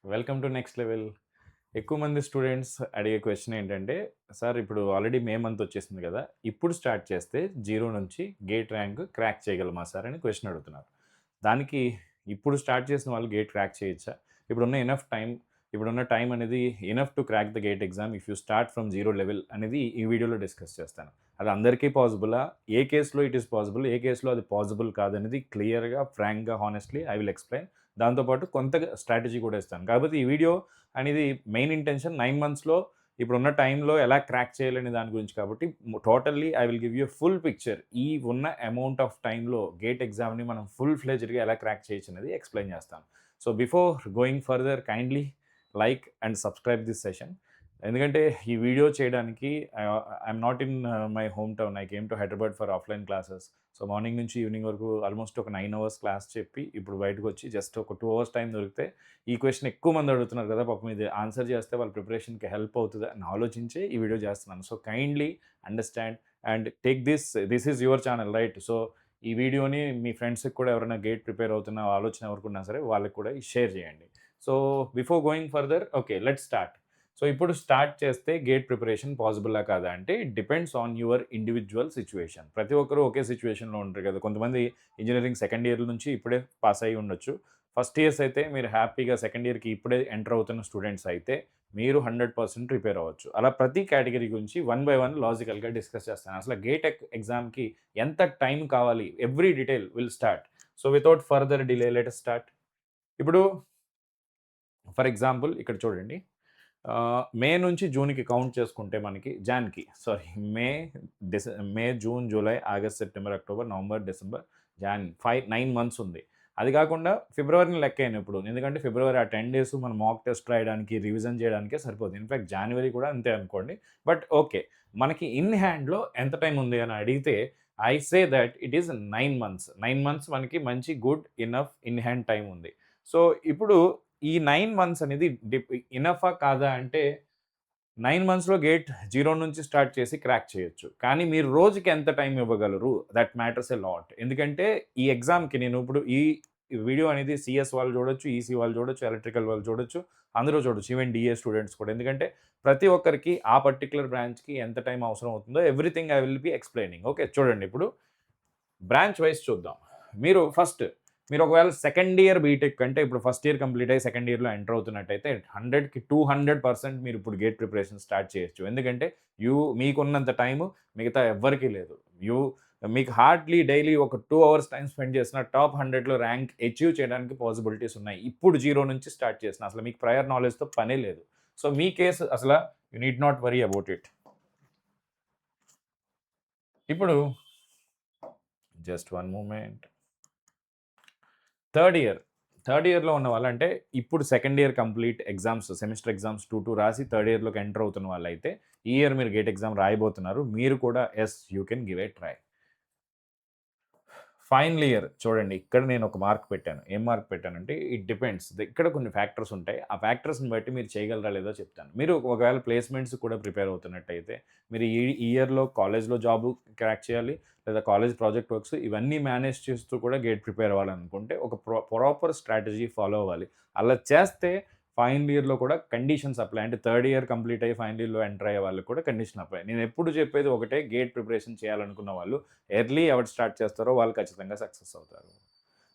Welcome to next level. ఎక్కువ మంది students అడిగే క్వశ్చన్ ఏంటంటే, సార్ ఇప్పుడు ఆల్రెడీ మే మంత్ వచ్చేసింది కదా! ఇప్పుడు స్టార్ట్ చేస్తే జీరో నుంచి గేట్ ర్యాంక్ క్రాక్ చేయగలమా సార్ అని క్వశ్చన్ అడుగుతున్నారు. దానికి ఇప్పుడు స్టార్ట్ చేసిన వాళ్ళు గేట్ క్రాక్ చేయొచ్చా? ఇప్పుడున్న టైం అనేది enough to crack the gate exam if you start from zero level అనేది ఈ వీడియోలో డిస్కస్ చేస్తాను. అది అందరికీ పాసిబులా? ఏ కేస్‌లో ఇట్ ఈస్ పాసిబుల్? ఏ కేస్‌లో అది పాసిబుల్ కాదనేది క్లియర్‌గా, ఫ్రాంక్‌గా, హానెస్ట్‌లీ ఐ విల్ ఎక్స్‌ప్లెయిన్. దాంతో పాటు కొంత స్ట్రాటజీ కూడా ఇస్తాను. కాకపోతే ఈ వీడియో అనేది మెయిన్ ఇంటెన్షన్ 9 మంత్స్‌లో ఇప్పుడున్న టైంలో ఎలా క్రాక్ చేయాలనే దాని గురించి కాబట్టి totally I will give you full picture. ఈ ఉన్న అమౌంట్ ఆఫ్ టైంలో గేట్ ఎగ్జామ్‌ని మనం ఫుల్ ఫ్లెడ్జ్డ్‌గా ఎలా క్రాక్ చేయొచ్చు అనేది ఎక్స్‌ప్లెయిన్ చేస్తాను. So before going further kindly like and subscribe this session. ఎందుకంటే ఈ వీడియో చేయడానికి I'm not in my home town. I came to Hyderabad for offline classes. So morning నుంచి ఈవినింగ్ వరకు ఆల్మోస్ట్ ఒక 9 అవర్స్ క్లాస్ చెప్పి ఇప్పుడు బయటకొచ్చి జస్ట్ ఒక 2 అవర్స్ టైం దొరికితే ఈ క్వెషన్ ఎక్కువ మంది అడుగుతున్నారు కదా! పాపం ఇది ఆన్సర్ చేస్తే వాళ్ళ ప్రిపరేషన్‌కి హెల్ప్ అవుతది అని ఆలోచించే ఈ వీడియో చేస్తున్నాను. So kindly understand and take this is your channel right. So ఈ వీడియోని మీ ఫ్రెండ్స్‌కి కూడా ఎవరైనా గేట్ ప్రిపేర్ అవుతున్న ఆలోచన ఎవరికున్నా సరే వాళ్ళకి కూడా షేర్ చేయండి. So before going further okay let's start. So ఇప్పుడు స్టార్ట్ చేస్తే గేట్ ప్రిపరేషన్ పాసిబులా కాదా అంటే it depends on your individual situation. ప్రతి ఒక్కరు ఒకే సిట్యుయేషన్‌లో ఉండరు కదా! కొంతమంది ఇంజినీరింగ్ సెకండ్ ఇయర్ నుంచి ఇప్పుడే పాస్ అయ్యి ఉండొచ్చు. ఫస్ట్ ఇయర్స్ అయితే మీరు హ్యాపీగా సెకండ్ ఇయర్‌కి ఇప్పుడే ఎంటర్ అవుతున్న స్టూడెంట్స్ అయితే మీరు 100% ప్రిపేర్ అవ్వచ్చు. అలా ప్రతి కేటగిరీ గురించి వన్ బై వన్ లాజికల్‌గా డిస్కస్ చేస్తాను. అసలు గేట్ ఎగ్జామ్‌కి ఎంత టైం కావాలి? Every detail will start. So without further delay let us start. ఇప్పుడు ఫర్ ఎగ్జాంపుల్ ఇక్కడ చూడండి. మే నుంచి జూన్‌కి కౌంట్ చేసుకుంటే మనకి sorry May, May, June, July, August, September, October, November, December, 9 months ఉంది. అది కాకుండా ఫిబ్రవరిని లెక్కేయను ఇప్పుడు. ఎందుకంటే ఫిబ్రవరి ఆ 10 డేస్ మనం మాక్ టెస్ట్ రాయడానికి, రివిజన్ చేయడానికే సరిపోతుంది. ఇన్‌ఫాక్ట్ జాన్యువరి కూడా అంతే అనుకోండి. But okay. మనకి ఇన్ హ్యాండ్‌లో ఎంత టైం ఉంది అని అడిగితే I say that it is 9 months. 9 months మనకి మంచి good enough in hand time ఉంది. సో ఇప్పుడు ఈ 9 మంత్స్ అనేది ఇనఫా కాదా అంటే 9 మంత్స్‌లో గేట్ 0 నుంచి స్టార్ట్ చేసి క్రాక్ చేయొచ్చు. కానీ మీరు రోజుకి ఎంత టైం ఇవ్వగలరు? That matters a lot. ఎందుకంటే ఈ ఎగ్జామ్‌కి నేను ఇప్పుడు ఈ వీడియో అనేది సీఎస్ వాళ్ళు చూడొచ్చు, ఈసీ వాళ్ళు చూడొచ్చు, ఎలక్ట్రికల్ వాళ్ళు చూడొచ్చు, అందరూ చూడొచ్చు. ఈవెన్ డీఏ స్టూడెంట్స్ కూడా. ఎందుకంటే ప్రతి ఒక్కరికి ఆ పర్టిక్యులర్ బ్రాంచ్‌కి ఎంత టైం అవసరం అవుతుందో everything I will B explaining. Okay. చూడండి ఇప్పుడు బ్రాంచ్ వైస్ చూద్దాం. మీరు ఫస్ట్ మీరు ఒకవేళ సెకండ్ ఇయర్ బీటెక్ అంటే ఇప్పుడు ఫస్ట్ ఇయర్ కంప్లీట్ అయ్యి సెకండ్ ఇయర్‌లో ఎంటర్ అవుతున్నట్టయితే 100కి 200% మీరు ఇప్పుడు గేట్ ప్రిపరేషన్ స్టార్ట్ చేయొచ్చు. ఎందుకంటే మీకున్నంత టైము మిగతా ఎవ్వరికీ లేదు. మీకు హార్డ్‌లీ డైలీ ఒక 2 అవర్స్ టైమ్ స్పెండ్ చేసిన టాప్ 100లో ర్యాంక్ అచీవ్ చేయడానికి పాసిబిలిటీస్ ఉన్నాయి. ఇప్పుడు జీరో నుంచి స్టార్ట్ చేసిన. అసలు మీకు ప్రయర్ నాలెడ్జ్‌తో పనే లేదు. సో మీ కేస్ అసల you need not worry about it. ఇప్పుడు just one moment. Third year. Third ఇయర్‌లో ఉన్న వాళ్ళంటే ఇప్పుడు second year complete exams, semester exams 2 రాసి థర్డ్ ఇయర్‌లోకి ఎంటర్ అవుతున్న వాళ్ళైతే ఈ ఇయర్ మీరు గేట్ ఎగ్జామ్ రాయబోతున్నారు. మీరు కూడా yes you can give a try. Final year చూడండి. ఇక్కడ నేను ఒక మార్క్ పెట్టాను. ఏం మార్క్ పెట్టానంటే ఇట్ డిపెండ్స్. ఇక్కడ కొన్ని ఫ్యాక్టర్స్ ఉంటాయి. ఆ ఫ్యాక్టర్స్‌ని బట్టి మీరు చేయగలరా లేదో చెప్తాను. మీరు ఒకవేళ ప్లేస్‌మెంట్స్ కూడా ప్రిపేర్ అవుతున్నట్టయితే మీరు ఈ ఇయర్‌లో కాలేజ్‌లో జాబ్ క్రాక్ చేయాలి. లేదా కాలేజ్ ప్రాజెక్ట్ వర్క్స్ ఇవన్నీ మేనేజ్ చేస్తూ కూడా గేట్ ప్రిపేర్ అవ్వాలనుకుంటే ఒక ప్రాపర్ స్ట్రాటజీ ఫాలో అవ్వాలి. అలా చేస్తే ఫైనల్ ఇయర్‌లో కూడా కండిషన్స్ అప్లై. అంటే థర్డ్ ఇయర్ కంప్లీట్ అయ్యి ఫైనల్ ఇయర్‌లో ఎంటర్ అయ్యే వాళ్ళకి కూడా కండిషన్ అప్లై. నేను ఎప్పుడు చెప్పేది ఒకటే గేట్ ప్రిపరేషన్ చేయాలనుకున్న వాళ్ళు ఎర్లీ ఎవరు స్టార్ట్ చేస్తారో వాళ్ళు ఖచ్చితంగా సక్సెస్ అవుతారు.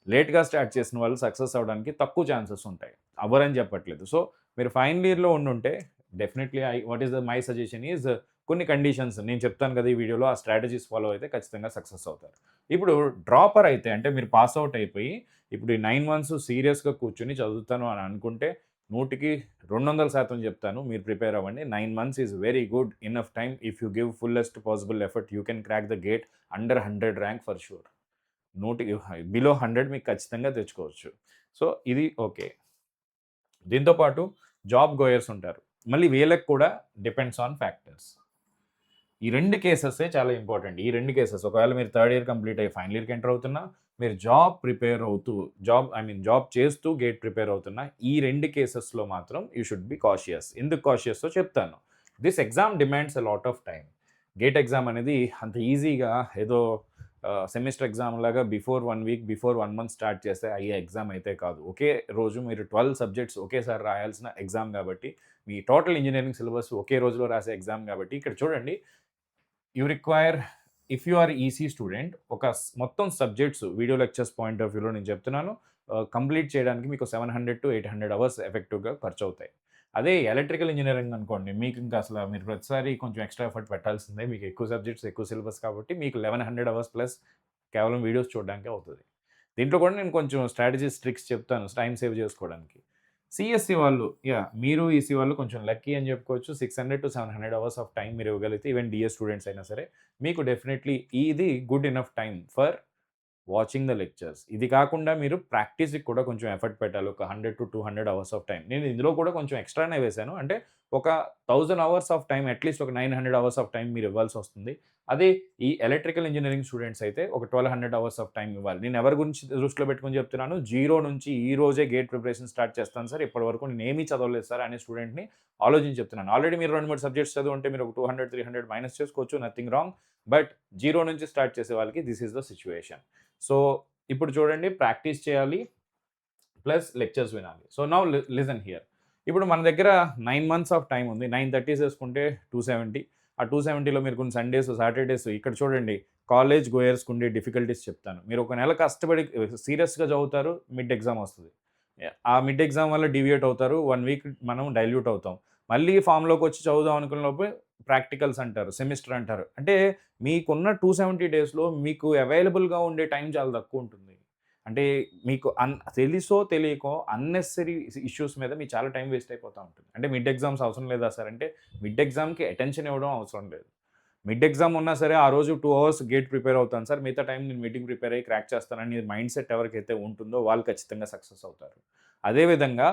లేట్‌గా స్టార్ట్ చేసిన వాళ్ళు సక్సెస్ అవ్వడానికి తక్కువ ఛాన్సెస్ ఉంటాయి. అవ్వరని చెప్పట్లేదు. సో, మీరు ఫైనల్ ఇయర్‌లో ఉండుంటే definitely what is my suggestion is కొన్ని కండిషన్స్ నేను చెప్తాను కదా! ఈ వీడియోలో ఆ స్ట్రాటజీస్ ఫాలో అయితే ఖచ్చితంగా సక్సెస్ అవుతారు. ఇప్పుడు డ్రాపర్ అయితే అంటే మీరు పాస్ ఔట్ అయిపోయి ఇప్పుడు ఈ 9 మంత్స్ సీరియస్‌గా కూర్చొని చదువుతాను అని అనుకుంటే 100కి 200% చెప్తాను. మీరు ప్రిపేర్ అవ్వండి. 9 months is very good enough time. If you give fullest possible effort you can crack the gate under 100 rank for sure. Below 100 మీకు ఖచ్చితంగా తెచ్చుకోవచ్చు. సో, ఇది ఓకే. దీంతో పాటు జాబ్ గోయర్స్ ఉంటారు. మళ్ళీ వీళ్ళకి కూడా డిపెండ్స్ ఆన్ ఫ్యాక్టర్స్. ఈ 2 కేసెసే చాలా ఇంపార్టెంట్. ఈ 2 కేసెస్ ఒకవేళ మీరు థర్డ్ ఇయర్ కంప్లీట్ అయ్యి ఫైనల్ ఇయర్‌కి ఎంటర్ అవుతున్నా, మీరు జాబ్ చేస్తూ గేట్ ప్రిపేర్ అవుతున్నా, ఈ 2 కేసెస్‌లో మాత్రం యూ షుడ్ బి కాషియస్. ఎందుకు కాషియసో చెప్తాను. This exam demands a lot of time. Gate exam అనేది అంత ఈజీగా ఏదో సెమిస్టర్ ఎగ్జామ్ లాగా before 1 week, before 1 month start చేస్తే అయ్యే ఎగ్జామ్ అయితే కాదు. ఒకే రోజు మీరు 12 సబ్జెక్ట్స్ ఒకేసారి రాయాల్సిన ఎగ్జామ్ కాబట్టి, మీ టోటల్ ఇంజినీరింగ్ సిలబస్ ఒకే రోజులో రాసే ఎగ్జామ్ కాబట్టి, ఇక్కడ చూడండి you require if you are EC student ఒక మొత్తం subjects video lectures point of వ్యూలో నేను చెప్తున్నాను. కంప్లీట్ చేయడానికి మీకు 700-800 అవర్స్ ఎఫెక్టివ్‌గా ఖర్చవుతాయి. అదే ఎలక్ట్రికల్ ఇంజినీరింగ్ అనుకోండి, మీకు ఇంకా అసలు మీరు ప్రతిసారి కొంచెం ఎక్స్‌ట్రా ఎఫర్ట్ పెట్టాల్సిందే. మీకు ఎక్కువ సబ్జెక్ట్స్, ఎక్కువ సిలబస్ కాబట్టి మీకు 1100 అవర్స్ ప్లస్ కేవలం వీడియోస్ చూడడానికే అవుతది. దీంట్లో కూడా నేను కొంచెం స్ట్రాటజీస్, ట్రిక్స్ చెప్తాను టైమ్ సేవ్ చేసుకోవడానికి. సీఎస్‌సి వాళ్ళు మీరు ఈసీ వాళ్ళు కొంచెం లక్కీ అని చెప్పుకోవచ్చు. 600-700 అవర్స్ ఆఫ్ టైమ్ మీరు ఇవ్వగలిగితే ఈవెన్ డీఎస్ స్టూడెంట్స్ అయినా సరే, మీకు డెఫినెట్‌లీ ఇది good enough time for watching the lectures. ఇది కాకుండా మీరు ప్రాక్టీస్‌కి కూడా కొంచెం ఎఫర్ట్ పెట్టాలి. ఒక 100-200 అవర్స్ ఆఫ్ టైమ్. నేను ఇందులో కూడా కొంచెం ఎక్స్‌ట్రానే వేశాను. అంటే ఒక 1000 అవర్స్ ఆఫ్ టైమ్ అట్‌లీస్ట్ ఒక 900 అవర్స్ ఆఫ్ టైమ్ మీరు ఇవ్వాల్సొస్తుంది. అదే ఈ ఎలక్ట్రికల్ ఇంజినీరింగ్ స్టూడెంట్స్ అయితే ఒక 1200 అవర్స్ ఆఫ్ టైమ్ ఇవ్వాలి. నేను ఎవరి గురించి దృష్టిలో పెట్టుకొని చెప్తున్నాను, జీరో నుంచి ఈ రోజే గేట్ ప్రిపరేషన్ స్టార్ట్ చేస్తాను సార్. ఇప్పటివరకు నేనేమీ చదవలేదు సార్ అనే స్టూడెంట్‌ని ఆలోచించి చెప్తున్నాను. ఆల్రెడీ మీరు 2, 3 సబ్జెక్ట్స్ చదువుంటే మీరు ఒక 200, 300 మైనస్ చేసుకోవచ్చు. Nothing wrong. బట్ జీరో నుంచి స్టార్ట్ చేసే వాళ్ళకి this is the situation. So, ఇప్పుడు చూడండి ప్రాక్టీస్ చేయాలి. ప్లస్ లెక్చర్స్ వినాలి. So, now listen here. ఇప్పుడు మన దగ్గర 9 మంత్స్ ఆఫ్ టైమ్ ఉంది. 930 చేసుకుంటే 270. ఆ 270లో మీరు కొన్ని సండేస్, సాటర్‌డేస్ ఇక్కడ చూడండి కాలేజ్ గోయర్స్‌కి ఉండే డిఫికల్టీస్ చెప్తాను. మీరు ఒక నెల కష్టపడి సీరియస్‌గా చదువుతారు. మిడ్ ఎగ్జామ్ వస్తది. ఆ మిడ్ ఎగ్జామ్ వల్ల డీవియేట్ అవుతారు. 1 వీక్ మనం డైల్యూట్ అవుతాం. మళ్ళీ ఫామ్‌లోకొచ్చి చదువుదాం అనుకునే లోపే ప్రాక్టికల్స్ అంటారు. సెమిస్టర్ అంటారు. అంటే మీకున్న 270 డేస్‌లో మీకు అవైలబుల్‌గా ఉండే టైం చాలా తక్కువుంటుంది. అంటే మీకు తెలిసో తెలియకో అన్నెసెసరీ ఇష్యూస్ మీద మీకు చాలా టైం వేస్ట్ అయిపోతా ఉంటుంది. అంటే మిడ్ ఎగ్జామ్స్ అవసరం లేదా సార్ అంటే, మిడ్ ఎగ్జామ్‌కి అటెన్షన్ ఇవ్వడం అవసరం లేదు. మిడ్ ఎగ్జామ్ ఉన్నా సరే ఆ రోజు 2 అవర్స్ గేట్ ప్రిపేర్ అవుతాను సార్. మిగతా టైం నేను మీటింగ్ ప్రిపేర్ అయ్యి క్రాక్ చేస్తానని మైండ్ సెట్ ఎవరికైతే ఉంటుందో వాళ్ళు ఖచ్చితంగా సక్సెస్ అవుతారు. అదేవిధంగా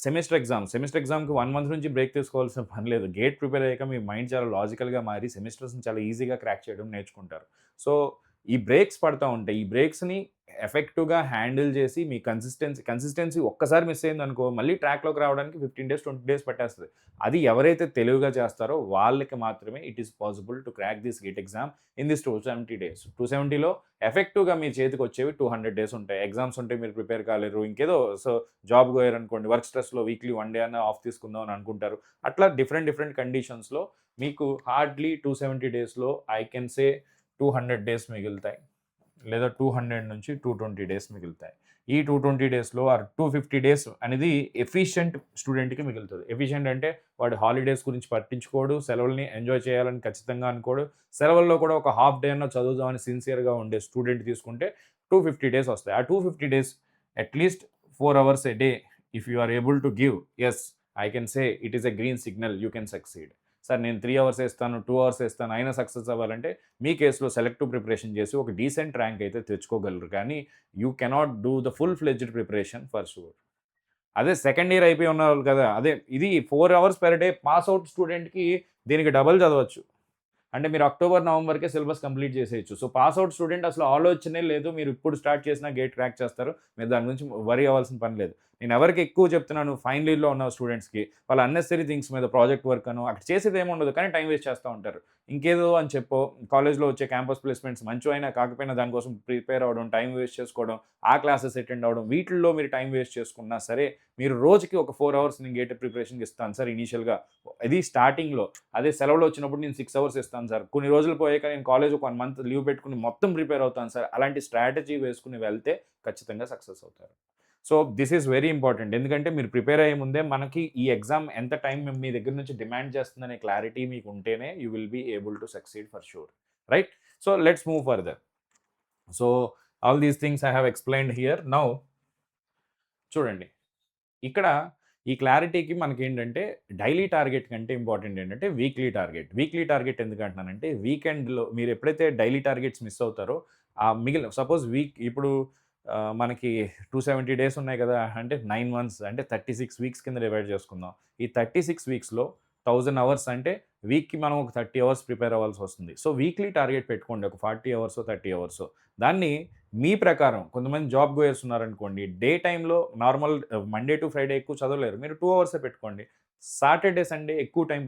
సెమిస్టర్ ఎగ్జామ్‌కి 1 మంత్ నుంచి బ్రేక్ తీసుకోవాల్సిన పని లేదు. గేట్ ప్రిపేర్ అయ్యాక మీ మైండ్ చాలా లాజికల్‌గా మారి సెమిస్టర్స్‌ని చాలా ఈజీగా క్రాక్ చేయడం నేర్చుకుంటారు. సో, ఈ బ్రేక్స్ పడతా ఉంటాయి. ఈ బ్రేక్స్‌ని ఎఫెక్టివ్‌గా హ్యాండిల్ చేసి మీ కన్సిస్టెన్సీ ఒక్కసారి మిస్ అయిందనుకో మళ్ళీ ట్రాక్‌లోకి రావడానికి 15 డేస్, 20 డేస్ పట్టేస్తది. అది ఎవరైతే తెలివిగా చేస్తారో వాళ్ళకి మాత్రమే it is possible to crack this GATE exam in this 270 days. 270లో ఎఫెక్టివ్‌గా మీ చేతికొచ్చేవి 200 డేస్ ఉంటాయి. ఎగ్జామ్స్ ఉంటే మీరు ప్రిపేర్ కాలేరు. ఇంకేదో జాబ్ గోయారనుకోండి, వర్క్ స్ట్రెస్‌లో వీక్లీ 1 డే అన్నా ఆఫ్ తీసుకుందాం అని అనుకుంటారు. అట్లా డిఫరెంట్ కండిషన్స్‌లో మీకు హార్డ్‌లీ 270 డేస్‌లో ఐ కెన్ సే 200 డేస్ మిగులుతాయి. లేదా 200-220 డేస్ మిగులుతాయి. ఈ 220 డేస్‌లో ఆర్ 250 డేస్ అనేది ఎఫిషియంట్ స్టూడెంట్‌కి మిగులుతది. ఎఫిషియంట్ అంటే వాడు హాలిడేస్ గురించి పట్టించుకోడు. సెలవుల్ని ఎంజాయ్ చేయాలని ఖచ్చితంగా అనుకోడు. సెలవుల్లో కూడా ఒక హాఫ్ డే అన్నా చదువుదామని సిన్సియర్‌గా ఉండే స్టూడెంట్ తీసుకుంటే 250 డేస్ వస్తాయి. ఆ 250 days at least 4 hours a day if you are able to give yes I can say it is a green signal you can succeed. Sir నేను 3 అవర్స్ ఏస్తాను, 2 అవర్స్ ఏస్తాను అయినా సక్సెస్ అవ్వాలంటే మీ కేస్‌లో selective preparation చేసి ఒక decent rank అయితే తెచ్చుకోగలరు. కానీ you cannot do the full fledged preparation for sure. అదే second year అయిపోయి ఉన్నవాళ్ళు కదా! అదే ఇది 4 hours per day pass out స్టూడెంట్‌కి దీనికి డబుల్ చదవచ్చు. అంటే మీరు అక్టోబర్, నవంబర్‌కే సిలబస్ కంప్లీట్ చేసేయొచ్చు. సో, పాస్ ఔట్ స్టూడెంట్ అసలు ఆలోచనే లేదు. మీరు ఇప్పుడు స్టార్ట్ చేసినా గేట్ క్రాక్ చేస్తారు. మీరు దాని గురించి వరీ అవ్వాల్సిన పని లేదు. నేను ఎవరికి ఎక్కువ చెప్తున్నాను ఫైనల్ ఇయర్‌లో ఉన్న స్టూడెంట్స్‌కి వాళ్ళు అన్నెసెసరీ థింగ్స్ మీద ప్రాజెక్ట్ వర్క్ అనో అక్కడ చేసేది ఏమి ఉండదు. కానీ టైం వేస్ట్ చేస్తా ఉంటారు. ఇంకేదో అని చెప్పో కాలేజ్‌లో వచ్చే క్యాంపస్ ప్లేస్‌మెంట్స్ మంచివైనా కాకపోయినా దానికోసం ప్రిపేర్ అవ్వడం, టైం వేస్ట్ చేసుకోవడం, ఆ క్లాసెస్ అటెండ్ అవ్వడం వీటిల్లో మీరు టైం వేస్ట్ చేసుకున్నా సరే మీరు రోజుకి ఒక 4 అవర్స్ నేను గేట్ ప్రిపరేషన్‌కి ఇస్తాను సార్ ఇనీషియల్‌గా. ఇది స్టార్టింగ్‌లో. అదే సెలవులు వచ్చినప్పుడు నేను 6 అవర్స్ ఇస్తాను సార్. కొన్ని రోజులు పోయాక నేను కాలేజ్ ఒక 1 మంత్ లీవ్ పెట్టుకొని మొత్తం ప్రిపేర్ అవుతాను సార్. అలాంటి స్ట్రాటజీ వేసుకొని వెళ్తే ఖచ్చితంగా సక్సెస్ అవుతారు. So, this is very important. ఎందుకంటే మీరు ప్రిపేర్ అయ్యే ముందే మనకి ఈ ఎగ్జామ్ ఎంత టైం మీ దగ్గర నుంచి డిమాండ్ చేస్తుందనే క్లారిటీ మీకు ఉంటేనే you will be able to succeed for sure. Right? So, let's move further. So, all these things I have explained here. Now చూడండి. ఇక్కడ ఈ క్లారిటీకి మనకేంటంటే డైలీ టార్గెట్ కంటే ఇంపార్టెంట్ ఏంటంటే వీక్లీ టార్గెట్. వీక్లీ టార్గెట్ ఎందుకంటున్నానంటే వీకెండ్‌లో మీరు ఎప్పుడైతే డైలీ టార్గెట్స్ మిస్ అవుతారో మిగిలిన సపోజ్ వీక్ ఇప్పుడు మనకి 270 డేస్ ఉన్నాయి కదా! అంటే 9 మంత్స్ అంటే 36 వీక్స్ కింద డివైడ్ చేసుకుందాం. ఈ 36 వీక్స్‌లో 1000 అవర్స్ అంటే వీక్‌కి మనం ఒక 30 అవర్స్ ప్రిపేర్ అవ్వాల్సొస్తుంది. సో, వీక్లీ టార్గెట్ పెట్టుకోండి. ఒక 40 అవర్సో, 30 అవర్సో. దాన్ని మీ ప్రకారం కొంతమంది జాబ్ గోయర్స్ ఉన్నారనుకోండి, డే టైమ్‌లో నార్మల్ మండే టు ఫ్రైడే ఎక్కువ చదవలేరు. మీరు 2 అవర్సే పెట్టుకోండి. సాటర్‌డే, సండే ఎక్కువ టైం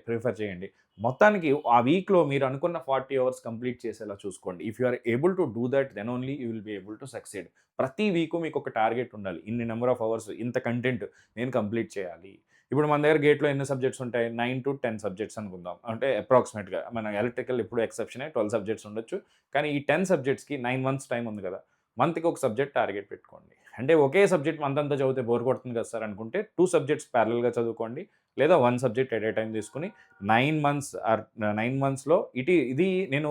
ప్రిఫర్ చేయండి. మొత్తానికి ఆ వీక్‌లో మీరు అనుకున్న 40 అవర్స్ కంప్లీట్ చేసేలా చూసుకోండి. If you are able to do that then only you will be able to succeed. ప్రతి వీకు మీకొక టార్గెట్ ఉండాలి. ఇన్ని నంబర్ ఆఫ్ అవర్స్, ఇంత కంటెంట్ నేను కంప్లీట్ చేయాలి. ఇప్పుడు మన దగ్గర గేట్‌లో ఎన్ని సబ్జెక్ట్స్ ఉంటాయి? 9-10 సబ్జెక్ట్స్ అనుకుందాం. అంటే అప్రాక్సిమేట్‌గా. మన ఎలక్ట్రికల్ ఎప్పుడు ఎక్సెప్షనే 12 సబ్జెక్ట్స్ ఉండొచ్చు. కానీ ఈ 10 సబ్జెక్ట్స్‌కి 9 మంత్స్ టైమ్ ఉంది కదా! మంత్‌కి ఒక సబ్జెక్ట్ టార్గెట్ పెట్టుకోండి. అంటే ఒకే సబ్జెక్ట్ మంత్ అంతా చదివితే బోర్ కొడుతుంది కదా సార్ అనుకుంటే 2 సబ్జెక్ట్స్ పారలెల్‌గా చదువుకోండి. లేదా 1 సబ్జెక్ట్ ఎట్ ఎ టైమ్ తీసుకొని 9 మంత్స్ ఆర్ 9 మంత్స్‌లో ఇది నేను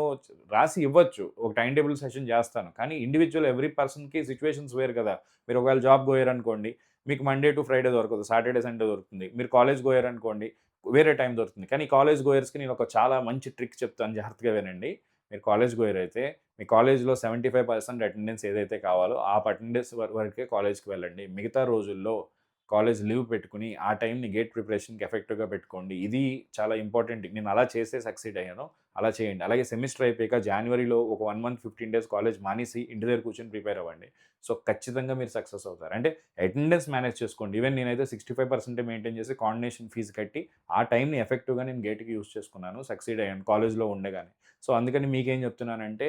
రాసి ఇవ్వచ్చు. ఒక టైమ్ టేబుల్ సెషన్ చేస్తాను. కానీ ఇండివిడ్యువల్ ఎవ్రీ పర్సన్‌కి సిట్యుయేషన్స్ వేరు కదా! మీరు ఒకవేళ జాబ్ పోయారనుకోండి, మీకు మండే టు ఫ్రైడే దొరకదు. సాటర్‌డే, సండే దొరుకుతుంది. మీరు కాలేజ్ పోయారనుకోండి, వేరే టైం దొరుకుతుంది. కానీ కాలేజ్ గోయర్స్‌కి నేను ఒక చాలా మంచి ట్రిక్ చెప్తాను, జాగ్రత్తగా వినండి. మీరు కాలేజ్ గోయర్ అయితే మీ కాలేజ్‌లో 75% అటెండెన్స్ ఏదైతే కావాలో ఆ అటెండెన్స్ వరకే కాలేజ్‌కి వెళ్ళండి. మిగతా రోజుల్లో కాలేజ్ లీవ్ పెట్టుకొని ఆ టైంని గేట్ ప్రిపరేషన్‌కి ఎఫెక్టివ్‌గా పెట్టుకోండి. ఇది చాలా ఇంపార్టెంట్. నేను అలా చేసే సక్సీడ్ అయ్యాను. అలా చేయండి. అలాగే సెమిస్టర్ అయిపోయాక జాన్యురీలో ఒక 1 మంత్ 15 డేస్ కాలేజ్ మానేసి ఇంటి దగ్గర కూర్చొని ప్రిపేర్ అవ్వండి. సో, ఖచ్చితంగా మీరు సక్సెస్ అవుతారు. అంటే అటెండెన్స్ మేనేజ్ చేసుకోండి. ఈవెన్ నేనైతే 65% మెయింటైన్ చేసి కాండోనేషన్ ఫీస్ కట్టి ఆ టైంని ఎఫెక్టివ్‌గా నేను గేట్‌కి యూజ్ చేసుకున్నాను. సక్సీడ్ అయ్యాను కాలేజ్‌లో ఉండగానే. సో, అందుకని మీకేం చెప్తున్నానంటే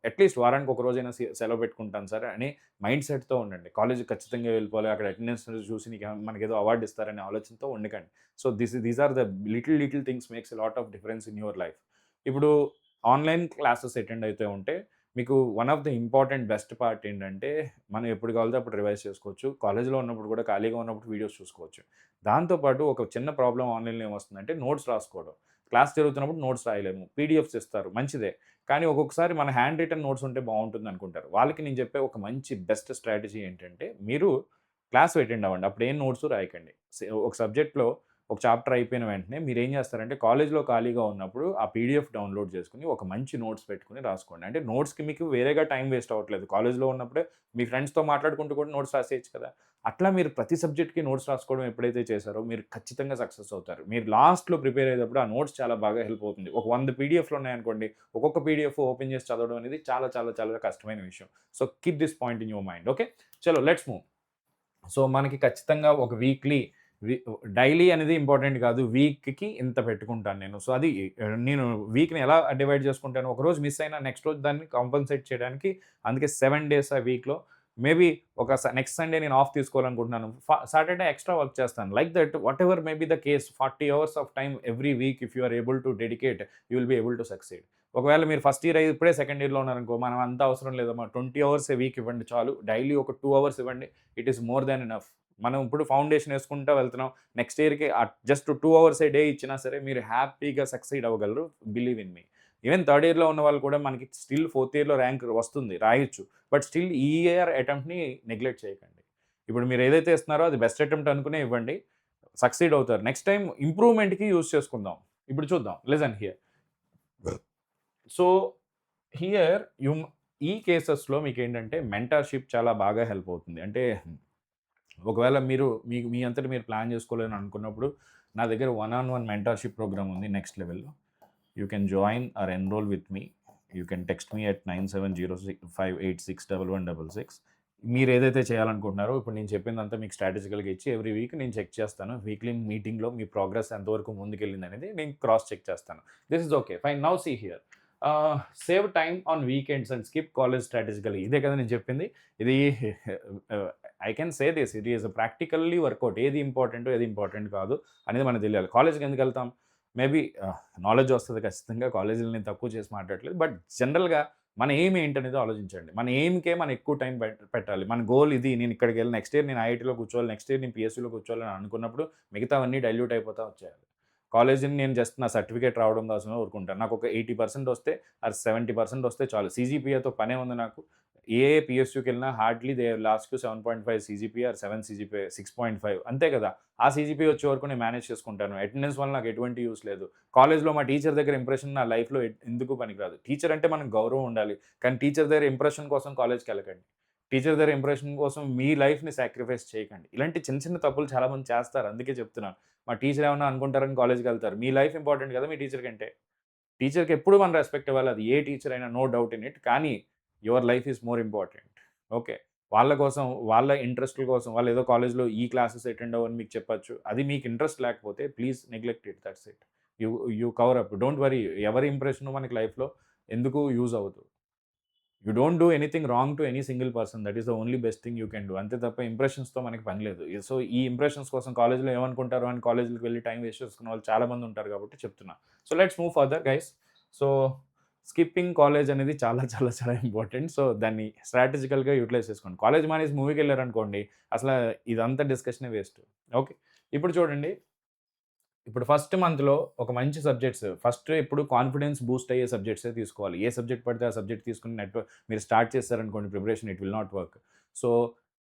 అట్‌లీస్ట్ వారానికి ఒక రోజైనా సెలవు పెట్టుకుంటాను సార్ అని మైండ్ సెట్‌తో ఉండండి. కాలేజ్‌కి ఖచ్చితంగా వెళ్ళిపోవాలి. అక్కడ అటెండెన్స్ చూసి మనకేదో అవార్డ్ ఇస్తారనే ఆలోచనతో ఉండకండి. So, these are the little things makes a lot of difference in your life. ఇప్పుడు ఆన్‌లైన్ క్లాసెస్ అటెండ్ అయితూ ఉంటే మీకు one of the important best part ఏంటంటే, మనం ఎప్పుడు కావాలితే అప్పుడు రివైజ్ చేసుకోవచ్చు. కాలేజ్‌లో ఉన్నప్పుడు కూడా ఖాళీగా ఉన్నప్పుడు వీడియోస్ చూసుకోవచ్చు. దాంతో పాటు ఒక చిన్న ప్రాబ్లమ్ ఆన్‌లైన్‌లో ఏమొస్తుందంటే నోట్స్ రాసుకోవడం. క్లాస్ జరుగుతున్నప్పుడు నోట్స్ రాయలేము. పీడీఎఫ్స్ ఇస్తారు మంచిదే. కానీ ఒక్కొక్కసారి మన హ్యాండ్ రిటెన్ నోట్స్ ఉంటే బావుంటుందనుకుంటారు. వాళ్ళకి నేను చెప్పే ఒక మంచి బెస్ట్ స్ట్రాటజీ ఏంటంటే, మీరు క్లాస్ అటెండ్ అవ్వండి. అప్పుడేం నోట్స్ రాయకండి. ఒక సబ్జెక్ట్‌లో ఒక చాప్టర్ అయిపోయిన వెంటనే మీరేం చేస్తారంటే, కాలేజ్‌లో ఖాళీగా ఉన్నప్పుడు ఆ పీడీఎఫ్ డౌన్‌లోడ్ చేసుకొని, ఒక మంచి నోట్స్ పెట్టుకొని రాసుకోండి. అంటే నోట్స్‌కి మీకు వేరేగా టైం వేస్ట్ అవ్వట్లేదు. కాలేజ్‌లో ఉన్నప్పుడే మీ ఫ్రెండ్స్‌తో మాట్లాడుకుంటూ కూడా నోట్స్ రాసేయొచ్చు కదా! అట్లా మీరు ప్రతి సబ్జెక్ట్‌కి నోట్స్ రాసుకోవడం ఎప్పుడైతే చేశారో, మీరు ఖచ్చితంగా సక్సెస్ అవుతారు. మీరు లాస్ట్‌లో ప్రిపేర్ అయ్యేటప్పుడు ఆ నోట్స్ చాలా బాగా హెల్ప్ అవుతుంది. ఒక 100 పీడీఎఫ్‌లు ఉన్నాయనుకోండి, ఒక్కొక్క పీడీఎఫ్ ఓపెన్ చేసి చదవడం అనేది చాలా చాలా చాలా కష్టమైన విషయం. So, keep this point in your mind. Okay. చలో లెట్స్ మూవ్. సో, మనకి ఖచ్చితంగా ఒక వి డైలీ అనేది ఇంపార్టెంట్ కాదు. వీక్‌కి ఇంత పెట్టుకుంటాను నేను. సో, అది నేను వీక్‌ని ఎలా డివైడ్ చేసుకుంటాను, ఒకరోజు మిస్ అయినా నెక్స్ట్ రోజు దాన్ని కాంపెన్సేట్ చేయడానికి అందుకే 7 డేస్ ఆ వీక్‌లో మేబీ ఒక నెక్స్ట్ సండే నేను ఆఫ్ తీసుకోవాలనుకుంటున్నాను. సాటర్‌డే ఎక్స్‌ట్రా వర్క్ చేస్తాను. Like that whatever may be the case 40 hours of time every week if you are able to dedicate you will be able to succeed. ఒకవేళ మీరు first year అయ్యి ఇప్పుడే second ఇయర్‌లో ఉన్నారనుకో, మనం అంత అవసరం లేదమ్మా. 20 అవర్సే వీక్ ఇవ్వండి చాలు. డైలీ ఒక 2 అవర్స్ ఇవ్వండి. It is more than enough. మనం ఇప్పుడు ఫౌండేషన్ ఏసుకుంటా వెళ్తున్నాం. నెక్స్ట్ ఇయర్‌కి జస్ట్ 2 అవర్స్ ఏ డే ఇచ్చినా సరే మీరు హ్యాపీగా సక్సీడ్ అవ్వగలరు. Believe in me. Even third ఇయర్‌లో ఉన్న వాళ్ళు కూడా మనకి స్టిల్ ఫోర్త్ ఇయర్‌లో ర్యాంక్ వస్తుంది. రాయొచ్చు. బట్ స్టిల్ ఈ ఇయర్ అటెంప్ట్‌ని నెగ్లెక్ట్ చేయకండి. ఇప్పుడు మీరు ఏదైతే ఇస్తున్నారో అది బెస్ట్ అటెంప్ట్ అనుకునే ఇవ్వండి. సక్సీడ్ అవుతారు. నెక్స్ట్ టైమ్ ఇంప్రూవ్‌మెంట్‌కి యూజ్ చేసుకుందాం. ఇప్పుడు చూద్దాం. Listen here. సో, హియర్ ఈ కేసెస్‌లో మీకేంటంటే మెంటర్‌షిప్ చాలా బాగా హెల్ప్ అవుతుంది. అంటే ఒకవేళ మీరు మీ అంతట మీరు ప్లాన్ చేసుకోలేని అనుకున్నప్పుడు నా దగ్గర one on one mentorship program ఉంది నెక్స్ట్ లెవెల్‌లో. You can join or enroll with me. You can text me at 9706586116. మీరేదైతే చేయాలనుకుంటున్నారో ఇప్పుడు నేను చెప్పిందంతా మీకు స్ట్రాటజికల్‌గా ఇచ్చి ఎవ్రీ వీక్ నేను చెక్ చేస్తాను. వీక్లీ మీటింగ్‌లో మీ ప్రోగ్రెస్ ఎంతవరకు ముందుకెళ్ళిందనేది నేను క్రాస్ చెక్ చేస్తాను. This is okay. Fine. Now see here. Save time on weekends and skip college strategically. ఇదే కదా నేను చెప్పింది. ఇది I can say this. It is practically workout. ఏది ఇంపార్టెంటో, ఏది ఇంపార్టెంట్ కాదు అనేది మనకు తెలియాలి. కాలేజ్‌కి ఎందుకెళ్తాం? మేబీ నాలెడ్జ్ వస్తది ఖచ్చితంగా. కాలేజీలో నేను తక్కువ చేసి మాట్లాడట్లేదు. బట్ జనరల్‌గా మన ఎయిమ్ ఏంటనేది ఆలోచించండి. మన ఎయిమ్‌కే మనం ఎక్కువ టైం పెట్టాలి. మన గోల్ ఇది. నేను ఇక్కడికెళ్ళి నెక్స్ట్ ఇయర్ నేను ఐఐటీలో కూర్చోవాలి. నెక్స్ట్ ఇయర్ నేను పీఎస్యూలో కూర్చోవాలని అనుకున్నప్పుడు మిగతావన్నీ డైల్యూట్ అయిపోతా వచ్చేయాలి. కాలేజీని నేను జస్ట్ నా సర్టిఫికేట్ రావడం కోసమే ఊరుకుంటాను. నాకొక 80% వస్తే ఆర్ 70% వస్తే చాలు. సీజీపీఏతో పనే ఉంది నాకు. ఏ పీఎస్యూకెళ్ళినా hardly they last 7.5 CGPA or 7 CGPA 6.5 అంతే కదా! ఆ సీజీపీఏ వచ్చే వరకు నేను మేనేజ్ చేసుకుంటాను. అటెండెన్స్ వల్ల నాకు ఎటువంటి యూజ్ లేదు. కాలేజ్‌లో మా టీచర్ దగ్గర ఇంప్రెషన్ నా లైఫ్‌లో ఎందుకు పనికిరాదు. టీచర్ అంటే మనకు గౌరవం ఉండాలి. కానీ టీచర్ దగ్గర ఇంప్రెషన్ కోసం కాలేజ్‌కెళ్ళకండి. టీచర్ దగ్గర ఇంప్రెషన్ కోసం మీ లైఫ్‌ని సాక్రిఫైస్ చేయకండి. ఇలాంటి చిన్న చిన్న తప్పులు చాలామంది చేస్తారు. అందుకే చెప్తున్నాను. మా టీచర్ ఏమన్నా అనుకుంటారని కాలేజ్‌కెళ్తారు. మీ లైఫ్ ఇంపార్టెంట్ కదా మీ టీచర్ కంటే. టీచర్‌కి ఎప్పుడు మనం రెస్పెక్ట్ ఇవ్వాలి. అది ఏ టీచర్ అయినా నో డౌట్ ఇన్ ఇట్. కానీ your life is more important. Okay. వాళ్ళ కోసం, వాళ్ళ ఇంట్రెస్ట్‌ల కోసం వాళ్ళు ఏదో కాలేజ్‌లో ఈ క్లాసెస్ అటెండ్ అవ్వని మీకు చెప్పొచ్చు. అది మీకు ఇంట్రెస్ట్ లేకపోతే please neglect it. That's it. You you cover up. Don't worry. ఎవరి ఇంప్రెషన్ మనకి లైఫ్‌లో ఎందుకు యూజ్ అవ్వదు. You don't do anything wrong to any single person. That is the only best thing you can do. అంతే తప్ప ఇంప్రెషన్స్‌తో మనకి పని లేదు. సో, ఈ ఇంప్రెషన్స్ కోసం కాలేజ్‌లో ఏమనుకుంటారో అని కాలేజ్‌లకి వెళ్లి టైమ్ వేస్ట్ చేసుకున్న వాళ్ళు చాలా మంది ఉంటారు కాబట్టి చెప్తున్నా. So, let's move further guys. So, skipping college అనేది చాలా చాలా చాలా ఇంపార్టెంట్. సో, దాన్ని స్ట్రాటజికల్‌గా యుటిలైజ్ చేసుకోండి. కాలేజ్ మానేసి మూవీకెళ్లారనుకోండి, అసల ఇదంతా డిస్కషనే వేస్ట్. ఓకే. ఇప్పుడు చూడండి, ఇప్పుడు ఫస్ట్ మంత్‌లో ఒక మంచి సబ్జెక్ట్స్ ఫస్ట్ ఎప్పుడు కాన్ఫిడెన్స్ బూస్ట్ అయ్యే సబ్జెక్ట్సే తీసుకోవాలి. ఏ సబ్జెక్ట్ పడితే ఆ సబ్జెక్ట్ తీసుకొని మీరు స్టార్ట్ చేశారనుకోండి preparation, it will not work. So,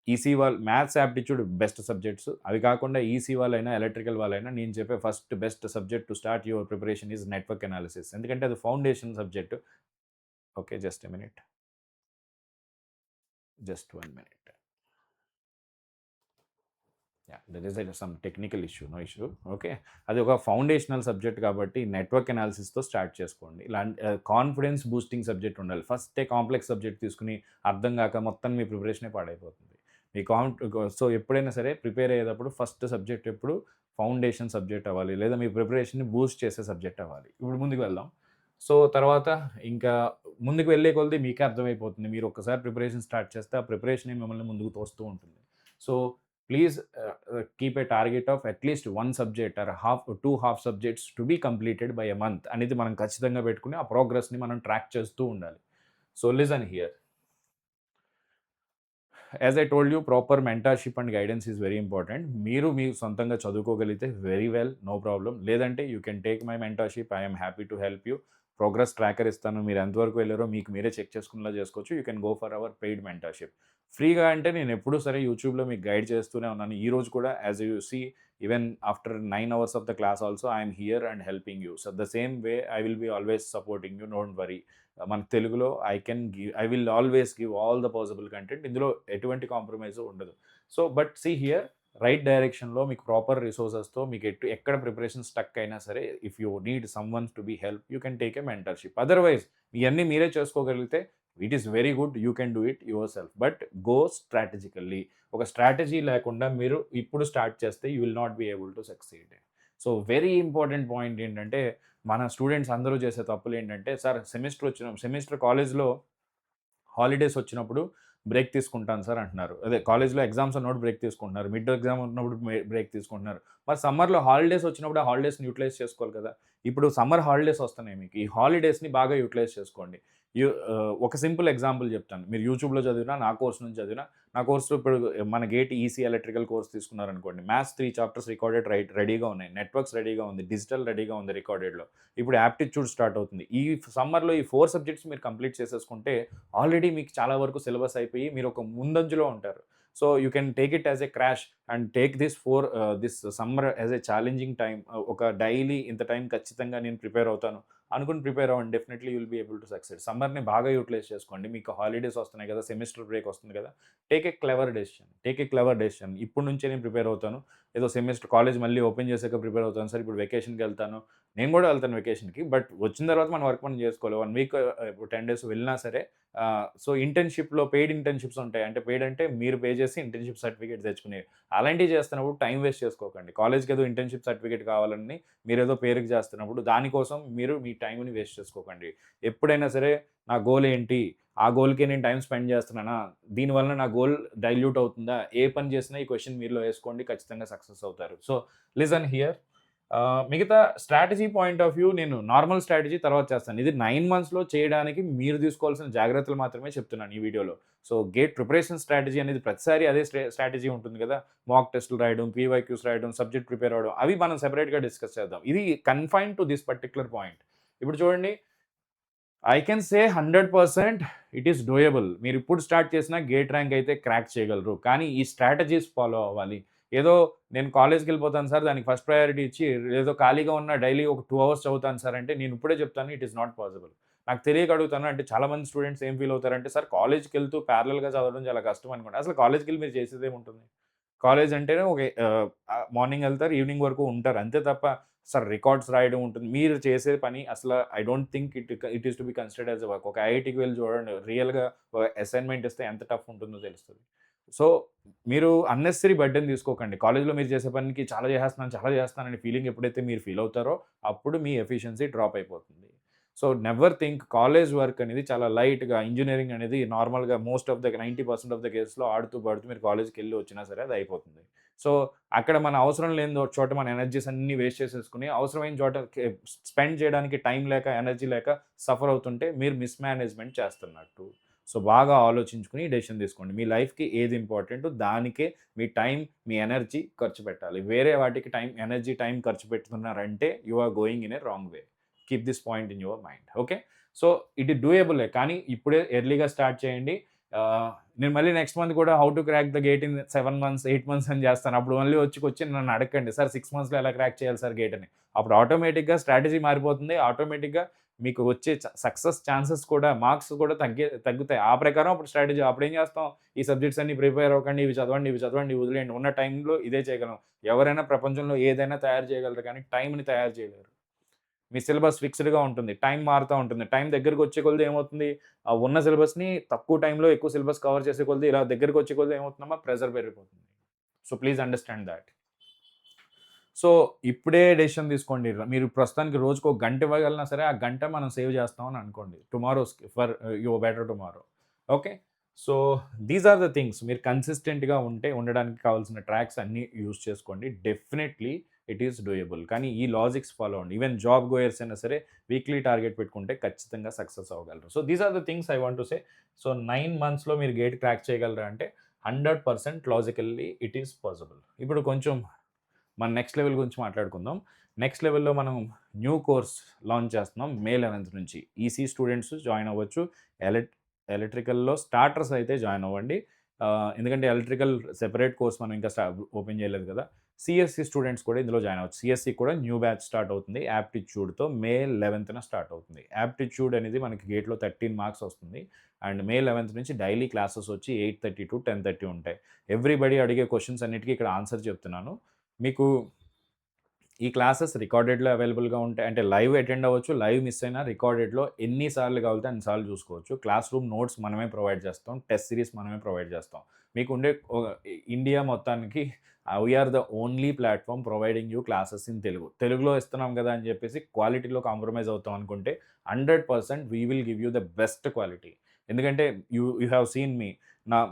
EC maths, aptitude best subjects. అవి కాకుండా ఈసీ వాళ్ళైనా, ఎలక్ట్రికల్ వాళ్ళైనా నేను చెప్పే first best subject to start your preparation is network analysis. ఎందుకంటే అది foundation subject. Okay. Just a minute. Just 1 minute. There is some technical issue. No issue. Okay. అది ఒక ఫౌండేషనల్ సబ్జెక్ట్ కాబట్టి నెట్వర్క్ అనాలిసిస్‌తో స్టార్ట్ చేసుకోండి. కాన్ఫిడెన్స్ బూస్టింగ్ సబ్జెక్ట్ ఉండాలి. ఫస్టే complex subject తీసుకొని అర్థం కాక మొత్తం మీ ప్రిపరేషనే పాడైపోతుంది. మీ సో, ఎప్పుడైనా సరే ప్రిపేర్ అయ్యేటప్పుడు ఫస్ట్ సబ్జెక్ట్ ఎప్పుడు ఫౌండేషన్ సబ్జెక్ట్ అవ్వాలి. లేదా మీ ప్రిపరేషన్‌ని బూస్ట్ చేసే సబ్జెక్ట్ అవ్వాలి. ఇప్పుడు ముందుకు వెళ్దాం. సో, తర్వాత ఇంకా ముందుకు వెళ్ళే కొద్దీ మీకే అర్థమైపోతుంది. మీరు ఒక్కసారి ప్రిపరేషన్ స్టార్ట్ చేస్తే ఆ ప్రిపరేషనే మిమ్మల్ని ముందుకు తోస్తూ ఉంటుంది. So, please keep a target of at least 1 subject or 2 half subjects to be completed by a month అనేది మనం ఖచ్చితంగా పెట్టుకొని ఆ ప్రోగ్రెస్‌ని మనం ట్రాక్ చేస్తూ ఉండాలి. So, listen here. As I told you, proper mentorship and guidance is very important. మీరు సొంతంగా చదువుకోగలిగితే వెరీ వెల్, నో ప్రాబ్లమ్. లేదంటే you can take my mentorship. I am happy to help you. Progress tracker ఇస్తాను. మీరు ఎంతవరకు వెళ్లారో మీకు మీరే check చేసుకునేలా చేసుకోవచ్చు. You can go for hour paid mentorship. ఫ్రీగా అంటే నేను ఎప్పుడూ సరే యూట్యూబ్‌లో మీకు గైడ్ చేస్తూనే ఉన్నాను. ఈరోజు కూడా as you see, even after 9 hours of the class also I am here and helping you. So, the same way I will be always supporting you. Don't worry. మన తెలుగులో I will always give all the possible content. ఇందులో ఎటువంటి compromise ఉండదు. So, but see here, right డైరెక్షన్‌లో మీకు proper రిసోర్సెస్‌తో మీకు ఎక్కడ preparation stuck అయినా సరే, if you need someone to be help, you can take a mentorship. Otherwise ఇయన్నీ మీరే చేసుకోగలిగితే it is very good. You can do it your self. But go strategically. ఒక స్ట్రాటజీ లేకుండా మీరు ఇప్పుడు స్టార్ట్ చేస్తే you will not be able to succeed. So, very important point ఏంటంటే, మన స్టూడెంట్స్ అందరూ చేసే తప్పులేంటంటే, సార్ సెమిస్టర్ కాలేజ్‌లో హాలిడేస్ వచ్చినప్పుడు బ్రేక్ తీసుకుంటాను సార్ అంటున్నారు. అదే కాలేజ్‌లో ఎగ్జామ్స్ ఉన్నప్పుడు బ్రేక్ తీసుకుంటున్నారు. మిడ్ ఎగ్జామ్ ఉన్నప్పుడు బ్రేక్ తీసుకుంటున్నారు. మరి సమ్మర్‌లో హాలిడేస్ వచ్చినప్పుడు ఆ హాలిడేస్‌ని యుటిలైజ్ చేసుకోవాలి కదా! ఇప్పుడు సమ్మర్ హాలిడేస్ వస్తున్నాయి మీకు. ఈ హాలిడేస్‌ని బాగా యుటిలైజ్ చేసుకోండి. ఒక సింపుల్ ఎగ్జాంపుల్ చెప్తాను. మీరు యూట్యూబ్‌లో చదివినా, నా కోర్స్ నుంచి చదివినా, నా కోర్స్‌లో ఇప్పుడు మన గేట్ ఈసీ ఎలక్ట్రికల్ కోర్స్ తీసుకున్నారనుకోండి. మ్యాథ్స్ 3 చాప్టర్స్ రికార్డెడ్ రెడీగా ఉన్నాయి. నెట్వర్క్స్ రెడీగా ఉంది. డిజిటల్ రెడీగా ఉంది రికార్డెడ్‌లో. ఇప్పుడు యాప్టిట్యూడ్ స్టార్ట్ అవుతుంది. ఈ సమ్మర్‌లో ఈ 4 సబ్జెక్ట్స్ మీరు కంప్లీట్ చేసేసుకుంటే ఆల్రెడీ మీకు చాలా వరకు సిలబస్ అయిపోయి మీరు ఒక ముందంజలో ఉంటారు. So, you can take it as a crash and take this summer as a challenging time. ఒక డైలీ ఇంత టైం ఖచ్చితంగా నేను ప్రిపేర్ అవుతాను అనుకుని ప్రిపేర్ అవ్వండి. Definitely you will be able to succeed. సమ్మర్‌ని బాగా యుటిలైజ్ చేసుకోండి. మీకు హాలిడేస్ వస్తున్నాయి కదా! సెమిస్టర్ బ్రేక్ వస్తుంది కదా! Take a clever decision. ఇప్పటి నుంచే నేను ప్రిపేర్ అవుతాను. ఏదో సెమిస్టర్ కాలేజ్ మళ్ళీ ఓపెన్ చేసాక ప్రిపేర్ అవుతాను సార్. ఇప్పుడు వెకేషన్‌కెళ్తాను. నేను కూడా వెళ్తాను వెకేషన్‌కి. బట్ వచ్చిన తర్వాత మన వర్క్ మనం చేసుకోవాలి. 1 వీక్, ఇప్పుడు 10 డేస్ వెళ్ళినా సరే, సో, ఇంటర్న్‌షిప్‌లో పెయిడ్ ఇంటర్న్‌షిప్స్ ఉంటాయి. అంటే పెయిడ్ అంటే మీరు పే చేసి ఇంటర్న్‌షిప్ సర్టిఫికేట్ తెచ్చుకునేవి. అలాంటివి చేస్తున్నప్పుడు టైం వేస్ట్ చేసుకోకండి. కాలేజ్‌కి ఏదో ఇంటర్న్‌షిప్ సర్టిఫికేట్ కావాలని మీరేదో పేరుకి చేస్తున్నప్పుడు దానికోసం మీరు మీ టైంని వేస్ట్ చేసుకోకండి. ఎప్పుడైనా సరే నా గోల్ ఏంటి? ఆ గోల్‌కే నేను టైమ్ స్పెండ్ చేస్తున్నానా? దీనివల్ల నా గోల్ డైల్యూట్ అవుతుందా? ఏ పని చేసినా ఈ క్వెషన్ మీలో ఏసుకోండి. ఖచ్చితంగా సక్సెస్ అవుతారు. So, listen here. మిగతా స్ట్రాటజీ పాయింట్ ఆఫ్ వ్యూ నేను నార్మల్ స్ట్రాటజీ తర్వాత చేస్తాను. ఇది 9 మంత్స్‌లో చేయడానికి మీరు తీసుకోవాల్సిన జాగ్రత్తలు మాత్రమే చెప్తున్నాను ఈ వీడియోలో. సో, గేట్ ప్రిపరేషన్ స్ట్రాటజీ అనేది ప్రతిసారి అదే స్ట్రాటజీ ఉంటుంది కదా! మాక్ టెస్ట్‌లు రాయడం, పీవైక్యూస్ రాయడం, సబ్జెక్ట్ ప్రిపేర్ అవ్వడం, అవి మనం సెపరేట్‌గా డిస్కస్ చేద్దాం. ఇది confined to this particular point. ఇప్పుడు చూడండి, I can say 100% it is doable. మీరిప్పుడు స్టార్ట్ చేసినా గేట్ ర్యాంక్ అయితే క్రాక్ చేయగలరు. కానీ ఈ స్ట్రాటజీస్ ఫాలో అవ్వాలి. ఏదో నేను కాలేజ్‌కెళ్ళిపోతాను సార్, దానికి ఫస్ట్ ప్రయారిటీ ఇచ్చి ఏదో ఖాళీగా ఉన్న డైలీ ఒక 2 అవర్స్ చదువుతాను సార్ అంటే, నేను ఇప్పుడే చెప్తాను ఇట్ ఈస్ నాట్ పాసిబుల్. నాకు తెలియక అడుగుతాను. అంటే చాలామంది స్టూడెంట్స్ ఏం ఫీల్ అవుతారంటే, సార్ కాలేజ్‌కెళ్తూ ప్యారలెల్‌గా చదవడం చాలా కష్టం అనుకోండి. అసలు కాలేజ్‌కెళ్ళి మీరు చేసేదేముంటుంది? కాలేజ్ అంటేనే ఒక మార్నింగ్ వెళ్తారు, ఈవినింగ్ వరకు ఉంటారు. అంతే తప్ప సార్ రికార్డ్స్ రాయడం ఉంటుంది. మీరు చేసే పని అసల I don't think it is to be considered as a work. ఒక ఐఐటీకి వెళ్లి చూడండి. రియల్‌గా ఒక అసైన్‌మెంట్ ఇస్తే ఎంత టఫ్ ఉంటుందో తెలుస్తది. సో, మీరు అన్నెసెసరీ బర్డెన్ తీసుకోకండి. కాలేజ్‌లో మీరు చేసే పనికి చాలా చేసేస్తున్నాను, చాలా చేస్తున్నాను అనే ఫీలింగ్ ఎప్పుడైతే మీరు ఫీల్ అవుతారో, అప్పుడు మీ ఎఫిషియన్సీ డ్రాప్ అయిపోతుంది. So, never think college work అనేది చాలా లైట్‌గా, ఇంజినీరింగ్ అనేది నార్మల్‌గా most of the 90% of the కేస్‌లో ఆడుతూ, పాడుతూ మీరు కాలేజ్‌కెళ్ళి వచ్చినా సరే అది అయిపోతుంది. సో, అక్కడ మన అవసరం లేని చోట మన ఎనర్జీస్ అన్నీ వేస్ట్ చేసేసుకొని, అవసరమైన చోట స్పెండ్ చేయడానికి టైం లేక, ఎనర్జీ లేక సఫర్ అవుతుంటే మీరు మిస్‌మేనేజ్‌మెంట్ చేస్తున్నట్టు. సో, బాగా ఆలోచించుకొని డెసిషన్ తీసుకోండి. మీ లైఫ్‌కి ఏది ఇంపార్టెంటో దానికే మీ టైం, మీ ఎనర్జీ ఖర్చు పెట్టాలి. వేరే వాటికి టైం, ఎనర్జీ, టైం ఖర్చు పెడుతున్నారంటే you are going in a wrong way. Keep this point in your mind. Okay. So it is డూయబులే, కానీ ఇప్పుడే ఎర్లీగా స్టార్ట్ చేయండి. నేను మళ్ళీ నెక్స్ట్ మంత్ కూడా how to crack the GATE in 7 months, 8 months అని చేస్తాను. అప్పుడు మళ్ళీ వచ్చి నన్ను అడగండి, సార్ 6 మంత్స్‌లో ఎలా క్రాక్ చేయాలి సార్ గేట్ అని. అప్పుడు ఆటోమేటిక్‌గా స్ట్రాటజీ మారిపోతుంది. ఆటోమేటిక్‌గా మీకు వచ్చే సక్సెస్ ఛాన్సెస్ కూడా, మార్క్స్ కూడా తగ్గుతాయి. ఆ ప్రకారం అప్పుడు స్ట్రాటజీ అప్పుడేం చేస్తాం, ఈ సబ్జెక్ట్స్ అన్ని ప్రిపేర్ అవ్వకండి, ఇవి చదవండి, ఇవి చదవండి, ఇవి వదిలేయండి. ఉన్న టైంలో ఇదే చేయగలం. ఎవరైనా ప్రపంచంలో ఏదైనా తయారు చేయగలరు, కానీ టైంని తయారు చేయలేరు. మీ సిలబస్ ఫిక్స్‌డ్‌గా ఉంటుంది. టైం మారుతా ఉంటుంది. టైం దగ్గరకొచ్చే కొద్దీ ఏమవుతుంది, ఆ ఉన్న సిలబస్‌ని తక్కువ టైంలో ఎక్కువ సిలబస్ కవర్ చేసే కొద్దీ ఇలా దగ్గరకొచ్చే కొద్దీ ఏమవుతుందమ్మా, ప్రెషర్ పెరిగిపోతుంది. So, please understand thought. So, ఇప్పుడే డెసిషన్ తీసుకోండి. మీరు ప్రస్తుతానికి రోజుకి ఒక గంట ఇవ్వగలిగినా సరే, ఆ గంట మనం సేవ్ చేస్తాం అని అనుకోండి. టుమారోస్‌కి for your better tomorrow. Okay. So, these are the things. మీరు కన్సిస్టెంట్‌గా ఉండడానికి కావాల్సిన ట్రాక్స్ అన్నీ యూజ్ చేసుకోండి. Definitely it is doable. కానీ ఈ లాజిక్స్ ఫాలో అవ్వండి. ఈవెన్ జాబ్ గోయర్స్ అయినా సరే వీక్లీ టార్గెట్ పెట్టుకుంటే ఖచ్చితంగా సక్సెస్ అవ్వగలరు. So, these are the things I want to say. So, 9 మంత్స్‌లో మీరు గేట్ క్రాక్ చేయగలరా అంటే 100% లాజికల్లీ ఇట్ ఈస్ పాసిబుల్. ఇప్పుడు కొంచెం మన నెక్స్ట్ లెవెల్ గురించి మాట్లాడుకుందాం. నెక్స్ట్ లెవెల్‌లో మనం న్యూ కోర్స్ లాంచ్ చేస్తున్నాం మే 11 నుంచి. ఈసీ స్టూడెంట్స్ జాయిన్ అవ్వచ్చు. ఎలెక్ ఎలక్ట్రికల్‌లో స్టార్టర్స్ అయితే జాయిన్ అవ్వండి. ఎందుకంటే ఎలక్ట్రికల్ సెపరేట్ కోర్స్ మనం ఇంకా ఓపెన్ చేయలేదు కదా! సీఎస్‌సి స్టూడెంట్స్ కూడా ఇందులో జాయిన్ అవ్వచ్చు. సీఎస్‌సి కూడా న్యూ బ్యాచ్ స్టార్ట్ అవుతుంది. యాప్టిట్యూడ్‌తో మే 11న స్టార్ట్ అవుతుంది. యాప్టిట్యూడ్ అనేది మనకి గేట్‌లో 13 మార్క్స్ వస్తుంది. అండ్ మే 11 నుంచి డైలీ క్లాసెస్ వచ్చి 8:30 టు 10:30 ఉంటాయి. ఎవ్రీబడీ అడిగే క్వెషన్స్ అన్నిటికి ఇక్కడ ఆన్సర్ చెప్తున్నాను. మీకు ఈ క్లాసెస్ రికార్డెడ్‌లో అవైలబుల్‌గా ఉంటాయి. అంటే లైవ్ అటెండ్ అవ్వచ్చు. లైవ్ మిస్ అయినా రికార్డెడ్‌లో ఎన్ని సార్లు కావాలితే అన్ని సార్లు చూసుకోవచ్చు. క్లాస్ రూమ్ నోట్స్ మనమే ప్రొవైడ్ చేస్తాం. టెస్ట్ సిరీస్ మనమే ప్రొవైడ్ చేస్తాం. మీకుండే ఇండియా మొత్తానికి we are the only platform providing you classes in Telugu. తెలుగులో ఇస్తున్నాం కదా అని చెప్పేసి క్వాలిటీలో కాంప్రమైజ్ అవుతాం అనుకుంటే 100% we will give you the best quality. ఎందుకంటే యూ హావ్ సీన్ మీ.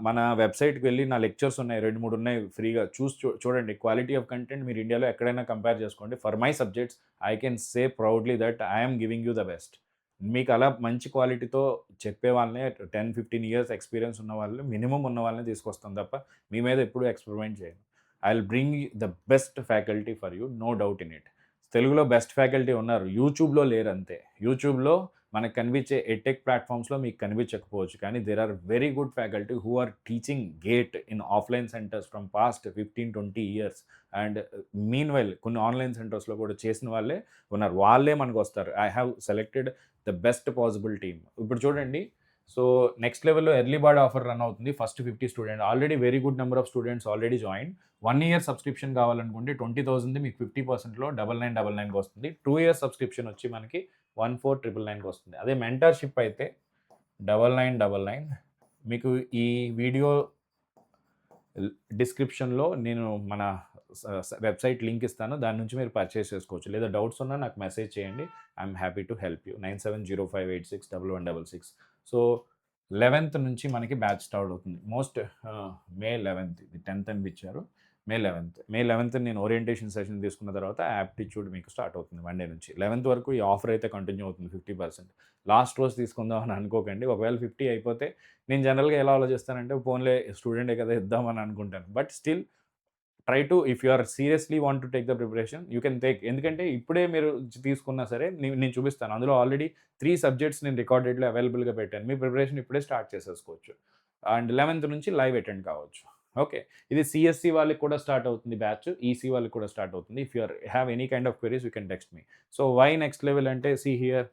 మన వెబ్‌సైట్‌కి వెళ్లి నా లెక్చర్స్ ఉన్నాయి. 2, 3 ఉన్నాయి ఫ్రీగా చూసి చూడండి. క్వాలిటీ ఆఫ్ కంటెంట్ మీరు ఇండియాలో ఎక్కడైనా కంపేర్ చేసుకోండి. For my subjects I can say proudly that I am giving you the best. మీకు అలా మంచి క్వాలిటీతో చెప్పే వాళ్ళనే 10, 15 ఇయర్స్ ఎక్స్‌పీరియన్స్ ఉన్న వాళ్ళు, మినిమమ్ ఉన్న వాళ్ళనే తీసుకొస్తాం తప్ప మీ మీద ఎప్పుడు ఎక్స్‌పెరిమెంట్ చేయను. I will bring the best faculty for you, no doubt in it. తెలుగులో బెస్ట్ ఫ్యాకల్టీ ఉన్నారు. యూట్యూబ్‌లో లేరంతే. యూట్యూబ్‌లో మనకు కనిపించే ఎడ్‌టెక్ ప్లాట్‌ఫామ్స్‌లో మీకు కనిపించకపోవచ్చు. కానీ there are very good faculty who are teaching GATE in offline centres from past 15, 20 years. And meanwhile కొన్ని ఆన్‌లైన్ సెంటర్స్‌లో కూడా చేసిన వాళ్ళే ఉన్నారు. వాళ్ళే మనకొస్తారు. I have selected the best possible team. ఇప్పుడు చూడండి. సో, నెక్స్ట్ లెవెల్‌లో ఎర్లీ బర్డ్ ఆఫర్ రన్ అవుతుంది. First 50 student already very good number of students already joined. 1 year subscription కావాలనుకుంటే 20,000 మీకు 50%లో 9999 వస్తుంది. 2 ఇయర్స్ సబ్స్క్రిప్షన్ వచ్చి మనకి 14,999 వస్తుంది. అదే మెంటర్‌షిప్ అయితే 9999. మీకు ఈ వీడియో డిస్క్రిప్షన్‌లో నేను మన వెబ్‌సైట్ లింక్ ఇస్తాను. దాని నుంచి మీరు పర్చేస్ చేసుకోవచ్చు. లేదా డౌట్స్ ఉన్నా నాకు మెసేజ్ చేయండి. I'm happy to help you. 9705861166. So, 11థ్ నుంచి మనకి బ్యాచ్ స్టార్ట్ అవుతుంది. మే 11థ్, ఇది 10థ్ అని ఇచ్చారు. మే 11థ్. మే 11థ్ నేను ఓరియంటేషన్ సెషన్ తీసుకున్న తర్వాత యాప్టిట్యూడ్ మీకు స్టార్ట్ అవుతుంది మండే నుంచి. 11థ్ వరకు ఈ ఆఫర్ అయితే కంటిన్యూ అవుతుంది 50%. లాస్ట్ రోజు తీసుకుందాం అని అనుకోకండి. ఒకవేళ 50 అయిపోతే నేను జనరల్‌గా ఎలా ఆలోచిస్తానంటే పోన్లే స్టూడెంటే కదా ఇద్దామని అనుకుంటాను. But still try to, if you are seriously want to take the preparation you can take. ఎందుకంటే ఇప్పుడే మీరు తీసుకున్నా సరే నేను చూపిస్తాను. అందులో ఆల్రెడీ 3 సబ్జెక్ట్స్ నేను రికార్డెడ్‌లో అవైలబుల్‌గా పెట్టాను. మీ ప్రిపరేషన్ ఇప్పుడే స్టార్ట్ చేసేసుకోవచ్చు. అండ్ 11థ్ నుంచి లైవ్ అటెండ్ కావచ్చు. ఓకే. ఇది సీఎస్‌సి వాళ్ళకి కూడా స్టార్ట్ అవుతుంది బ్యాచ్. ఈసీ వాళ్ళకి కూడా స్టార్ట్ అవుతుంది. If you have any kind of queries you can text me. So, why next level అంటే see here,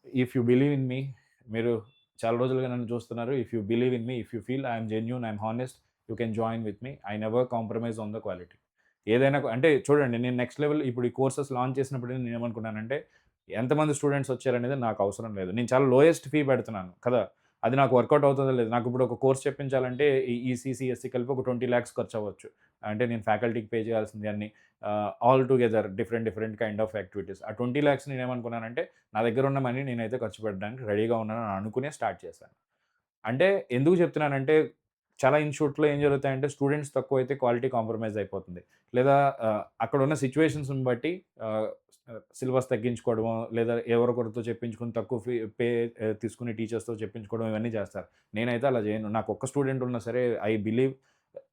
if you believe in me, మీరు చాలా రోజులుగా నన్ను చూస్తున్నారు. If you believe in me, if you feel I'm genuine, I'm honest, you can join with me. I never compromise on the quality. ఏదైనా అంటే చూడండి, నేను నెక్స్ట్ లెవెల్ ఇప్పుడు ఈ కోర్సెస్ లాంచ్ చేసినప్పుడు నేను ఏమనుకున్నానంటే, ఎంతమంది స్టూడెంట్స్ వచ్చారనేది నాకు అవసరం లేదు. నేను చాలా లోయెస్ట్ ఫీ పెడుతున్నాను కదా! అది నాకు వర్కౌట్ అవుతుందో లేదు. నాకు ఇప్పుడు ఒక కోర్స్ చెప్పించాలంటే ఈసీసీ, ఎస్సీ కలిపి ఒక 20 లాక్స్ ఖర్చు అవ్వచ్చు. అంటే నేను ఫ్యాకల్టీకి పే చేయాల్సింది అన్నీ all together different different kind of activities. ఆ 20 లాక్స్ నేనేమనుకున్నానంటే, నా దగ్గర ఉన్న మనీ నేనైతే ఖర్చు పెట్టడానికి రెడీగా ఉన్నానని అనుకునే స్టార్ట్ చేశాను. అంటే ఎందుకు చెప్తున్నానంటే, చాలా ఇన్‌స్టిట్యూట్‌లో ఏం జరుగుతాయంటే, స్టూడెంట్స్ తక్కువైతే క్వాలిటీ కాంప్రమైజ్ అయిపోతుంది. లేదా అక్కడున్న సిట్యుయేషన్స్‌ని బట్టి ఆహ్, సిలబస్ తగ్గించుకోవడమో, లేదా ఎవరొకరితో చెప్పించుకొని తక్కువ పే తీసుకుని టీచర్స్‌తో చెప్పించుకోవడం ఇవన్నీ చేస్తారు. నేనైతే అలా చేయను. నాకు ఒక్క స్టూడెంట్ ఉన్నా సరే I believe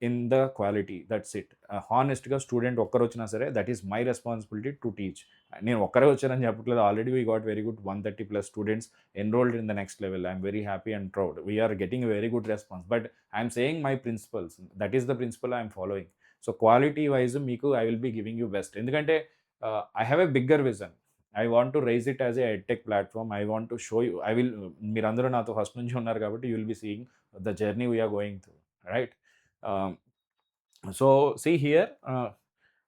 in the quality. That's it. హానెస్ట్‌గా స్టూడెంట్ ఒక్కరొచ్చినా సరే that is my responsibility to teach. నేను ఒక్కరే వచ్చారని చెప్పట్లేదు. Already we got very good 130+ students enrolled in the next level. I'm very happy and proud. We are getting a very good response. But I'm saying my principles. That is the principle I'm following. So quality wise, Miku, I will be giving you best. ఎందుకంటే I have a bigger vision. I want to raise it as a edtech platform. I want to show you. I will మీరందరూ నాతో first నుంచి ఉన్నారు కాబట్టి you will be seeing the journey we are going through. Right? Um, so see here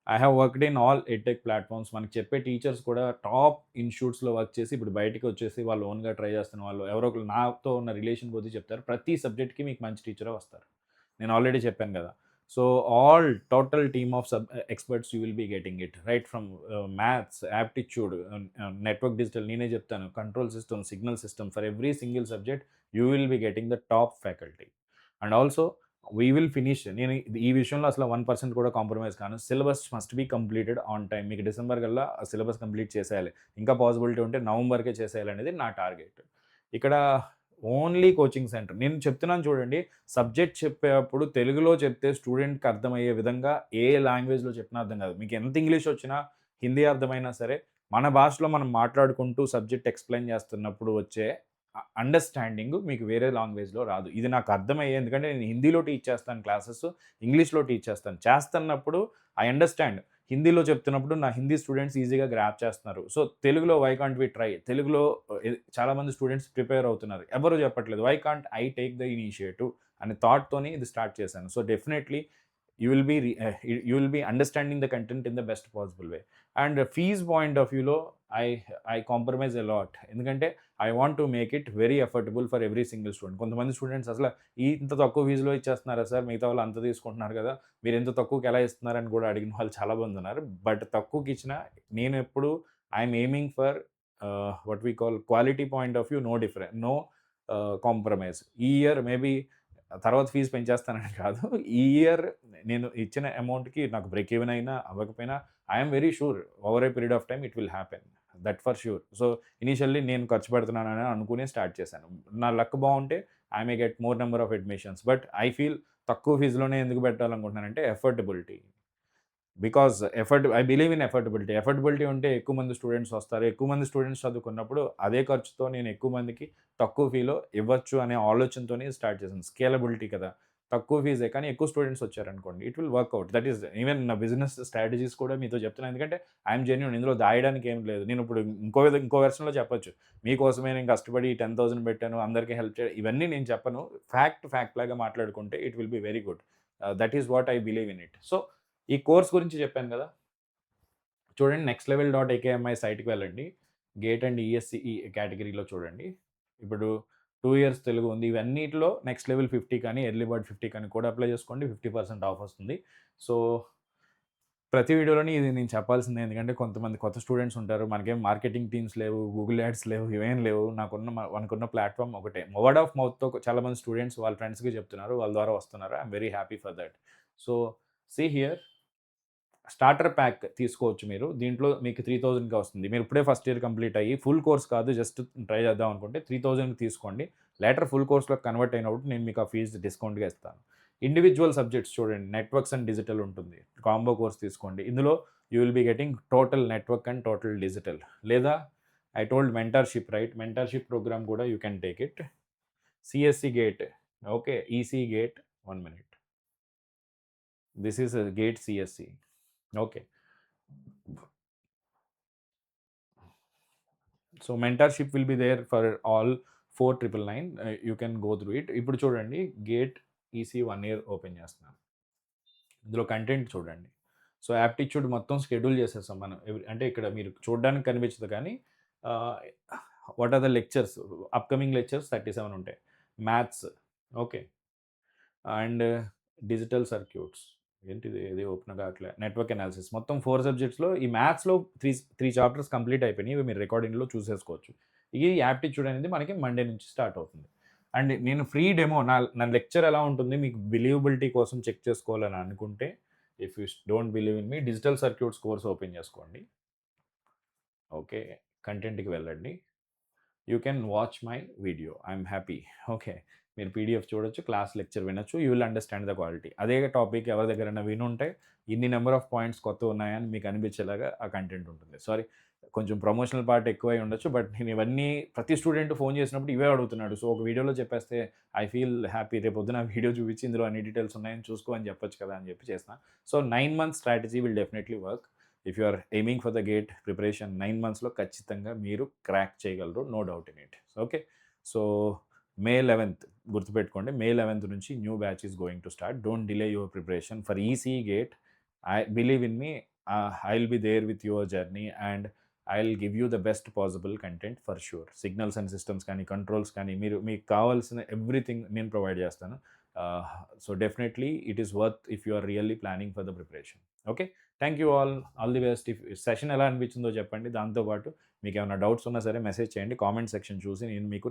I have worked in all edtech platforms. మనకి చెప్పే teachers కూడా top ఇన్స్టిట్యూట్స్‌లో work చేసి ఇప్పుడు బయటికి వచ్చేసి వాళ్ళు ఓన్‌గా ట్రై చేస్తున్న వాళ్ళు ఎవరో ఒకళ్ళు నాతో ఉన్న రిలేషన్ కొద్దీ చెప్తారు. ప్రతి సబ్జెక్ట్‌కి మీకు మంచి టీచరే వస్తారు. నేను ఆల్రెడీ చెప్పాను కదా! So all total team of experts you will be getting it. Right from maths, aptitude, network digital నేనే చెప్తాను. Control system, signal system for every single subject you will be getting the top faculty. And also we will finish. నేను ఈ విషయంలో అసలు 1% కూడా compromise కాను. Syllabus must be completed on time. మీకు December కల్లా సిలబస్ కంప్లీట్ చేసేయాలి. ఇంకా పాసిబిలిటీ ఉంటే నవంబర్‌కే చేసేయాలనేది నా టార్గెట్. ఇక్కడ ఓన్లీ కోచింగ్ సెంటర్. నేను చెప్తున్నాను చూడండి, సబ్జెక్ట్ చెప్పేటప్పుడు తెలుగులో చెప్తే స్టూడెంట్‌కి అర్థమయ్యే విధంగా ఏ లాంగ్వేజ్‌లో చెప్పినా అర్థం కాదు. మీకు ఎంత ఇంగ్లీష్ వచ్చినా, హిందీ అర్థమైనా సరే, మన భాషలో మనం మాట్లాడుకుంటూ సబ్జెక్ట్ ఎక్స్‌ప్లెయిన్ చేస్తున్నప్పుడు వచ్చే అండర్‌స్టాండింగ్ మీకు వేరే లాంగ్వేజ్‌లో రాదు. ఇది నాకు అర్థమయ్యే, ఎందుకంటే నేను హిందీలో టీచ్ చేస్తాను క్లాసెస్, ఇంగ్లీష్‌లో టీచ్ చేస్తాను. చేస్తున్నప్పుడు ఐ అండర్‌స్టాండ్. హిందీలో చెప్తున్నప్పుడు నా హిందీ స్టూడెంట్స్ ఈజీగా గ్రాప్ చేస్తున్నారు. సో, తెలుగులో వై కాంట్ వి ట్రై? తెలుగులో చాలామంది స్టూడెంట్స్ ప్రిపేర్ అవుతున్నారు. ఎవరు చెప్పట్లేదు. Why can't I take the initiative అనే థాట్‌తోని ఇది స్టార్ట్ చేశాను. So, definitely you will be understanding the content in the best possible way. And fees point of view, I compromise a lot. ఎందుకంటే I want to make it very affordable for every single student. కొంతమంది students అసలు ఇంత తక్కువ ఫీజులో ఇచ్చేస్తున్నారా sir, మిగతా వాళ్ళు అంత తీసుకుంటున్నారు కదా, మీరు ఎంత తక్కువకి ఎలా ఇస్తున్నారని కూడా అడిగిన వాళ్ళు చాలా మంది ఉన్నారు. బట్ తక్కువకి ఇచ్చినా నేను ఎప్పుడు I'm aiming for what we call quality point of view, no compromise. ఈ ఇయర్ మేబీ తర్వాత ఫీజు పెంచేస్తానని కాదు. ఈ ఇయర్ నేను ఇచ్చిన అమౌంట్‌కి నాకు బ్రేక్ ఈవెన్ అయినా అవ్వకపోయినా I'm very sure over a period of time it will happen. That for sure. So, initially నేను ఖర్చు పెడుతున్నానని అనుకునే స్టార్ట్ చేశాను. నా లక్ బావుంటే I may get more number of admissions. But I feel తక్కువ ఫీజులోనే ఎందుకు పెట్టాలనుకుంటున్నానంటే affordability. Because I believe in affordability. Affordability ఉంటే ఎక్కువ మంది స్టూడెంట్స్ వస్తారు. ఎక్కువ మంది స్టూడెంట్స్ చదువుకున్నప్పుడు అదే ఖర్చుతో నేను ఎక్కువ మందికి తక్కువ ఫీలో ఇవ్వచ్చు అనే ఆలోచనతోనే స్టార్ట్ చేశాను. స్కేలబిలిటీ కదా! తక్కువ ఫీజే కానీ ఎక్కువ స్టూడెంట్స్ వచ్చారనుకోండి it will work out. That is even నా బిజినెస్ స్ట్రాటజీస్ కూడా మీతో చెప్తున్నాను. ఎందుకంటే ఐయామ్ జెన్యూన్. ఇందులో దాయడానికి ఏం లేదు. నేను ఇప్పుడు ఇంకో వెర్షన్‌లో చెప్పొచ్చు. మీకోసమే నేను కష్టపడి 10,000 పెట్టాను, అందరికీ హెల్ప్ ఇవన్నీ నేను చెప్పను. ఫ్యాక్ట్ లాగా మాట్లాడుకుంటే it will be very good. That is what I believe in it. So, ఈ కోర్స్ గురించి చెప్పాను కదా! చూడండి, నెక్స్ట్ లెవెల్ డాట్ ఏకేఎంఐ సైట్‌కి వెళ్ళండి. గేట్ అండ్ ఈఎస్సీఈ కేటగిరీలో చూడండి. ఇప్పుడు 2 ఇయర్స్ తెలుగు ఉంది. ఇవన్నిటిలో నెక్స్ట్ లెవెల్ 50 కానీ, ఎర్లీ బర్డ్ 50 కానీ కోడ్ అప్లై చేసుకోండి. 50% ఆఫ్ వస్తుంది. సో, ప్రతి వీడియోలోని ఇది నేను చెప్పాల్సిందే. ఎందుకంటే కొంతమంది కొత్త స్టూడెంట్స్ ఉంటారు. మనకేం మార్కెటింగ్ టీమ్స్ లేవు, గూగుల్ యాడ్స్ లేవు, ఇవేం లేవు. మనకున్న ప్లాట్‌ఫార్మ్ ఒకటే. వర్డ్ ఆఫ్ మౌత్‌తో చాలామంది స్టూడెంట్స్ వాళ్ళ ఫ్రెండ్స్‌కి చెప్తున్నారు. వాళ్ళ ద్వారా వస్తున్నారు. I'm very happy for that. So, see here, starter pack తీసుకోవచ్చు మీరు. దీంట్లో మీకు 3000కే వస్తుంది. మీరు ఇప్పుడే ఫస్ట్ ఇయర్ కంప్లీట్ అయ్యి ఫుల్ కోర్స్ కాదు, జస్ట్ ట్రై చేద్దాం అనుకుంటే 3000కి తీసుకోండి. లేటర్ ఫుల్ కోర్స్‌లోకి కన్వర్ట్ అయినప్పుడు నేను మీకు ఆ ఫీజు డిస్కౌంట్‌గా ఇస్తాను. ఇండివిడ్యువల్ సబ్జెక్ట్స్ చూడండి, నెట్వర్క్స్ అండ్ డిజిటల్ ఉంటుంది. కాంబో కోర్స్ తీసుకోండి. ఇందులో you will be getting total network and total digital. లేదా I told mentorship, right? Mentorship programme కూడా you can take it. CSC GATE, okay. EC GATE, 1 minute. This is GATE CSC. Okay. So, mentorship will be there for all 4999. You can go through it. ఇప్పుడు చూడండి, gate EC 1 year open చేస్తున్నాను. ఇందులో content చూడండి. So, aptitude మొత్తం schedule చేసేసాం మనం. అంటే ఇక్కడ మీరు చూడడానికి కనిపించదు కానీ ah, what are the lectures, upcoming lectures 37 ఉంటాయి. Maths, okay. And digital circuits, ఏంటిది ఏది ఓపెన్ కావట్లే. నెట్వర్క్ అనాలిసిస్, మొత్తం 4 సబ్జెక్ట్స్‌లో ఈ మ్యాథ్స్‌లో 3 చాప్టర్స్ కంప్లీట్ అయిపోయినాయి. ఇవి మీరు రికార్డింగ్‌లో చూసేసుకోవచ్చు. ఈ యాప్టిట్యూడ్ అనేది మనకి మండే నుంచి స్టార్ట్ అవుతుంది. అండ్ నేను ఫ్రీ డెమో నా లెక్చర్ ఎలా ఉంటుంది మీకు బిలీవబిలిటీ కోసం చెక్ చేసుకోవాలని అనుకుంటే, if you don't believe in me, digital circuits course open చేసుకోండి. ఓకే. కంటెంట్‌కి వెళ్ళండి. You can watch my video. I'm happy. Okay. మీరు పీడిఎఫ్ చూడొచ్చు, క్లాస్ లెక్చర్ వినొచ్చు. You will understand the quality. అదే టాపిక్ ఎవరి దగ్గరైనా వినుంటే, ఇన్ని నెంబర్ ఆఫ్ పాయింట్స్ కొత్తవున్నాయని మీకు అనిపించేలాగా ఆ కంటెంట్ ఉంటుంది. సారీ, కొంచెం ప్రమోషనల్ పార్ట్ ఎక్కువై ఉండొచ్చు. బట్ నేను ఇవన్నీ ప్రతి స్టూడెంట్ ఫోన్ చేసినప్పుడు ఇవే అడుగుతున్నాడు. సో, ఒక వీడియోలో చెప్పేస్తే ఐ ఫీల్ హ్యాపీ. రేపొద్దున వీడియో చూపించి ఇందులో అన్ని డీటెయిల్స్ ఉన్నాయని చూసుకో అని చెప్పొచ్చు కదా అని చెప్పి చేస్తున్నా. So, 9 months strategy will definitely work. If you are aiming for the GATE preparation 9 మంత్స్‌లో ఖచ్చితంగా మీరు క్రాక్ చేయగలరు. No doubt in it. Okay. So, May 11th గుర్తుపెట్టుకోండి. మే 11th నుంచి new batch is going to start. Don't delay your preparation for EC GATE. I believe in me. I will be there with your journey and I will give you the best possible content for sure. Signals and systems కానీ, controls కానీ, మీకు కావాల్సిన everything నేను provide చేస్తాను. So, definitely it is worth if you are really planning for the preparation. Okay. Thank you all the best. If session ఎలా అనిపించిందో చెప్పండి. దాంతోపాటు మీకు ఏమైనా డౌట్స్ ఉన్నా సరే మెసేజ్ చేయండి. కామెంట్ సెక్షన్ చూసి నేను మీకు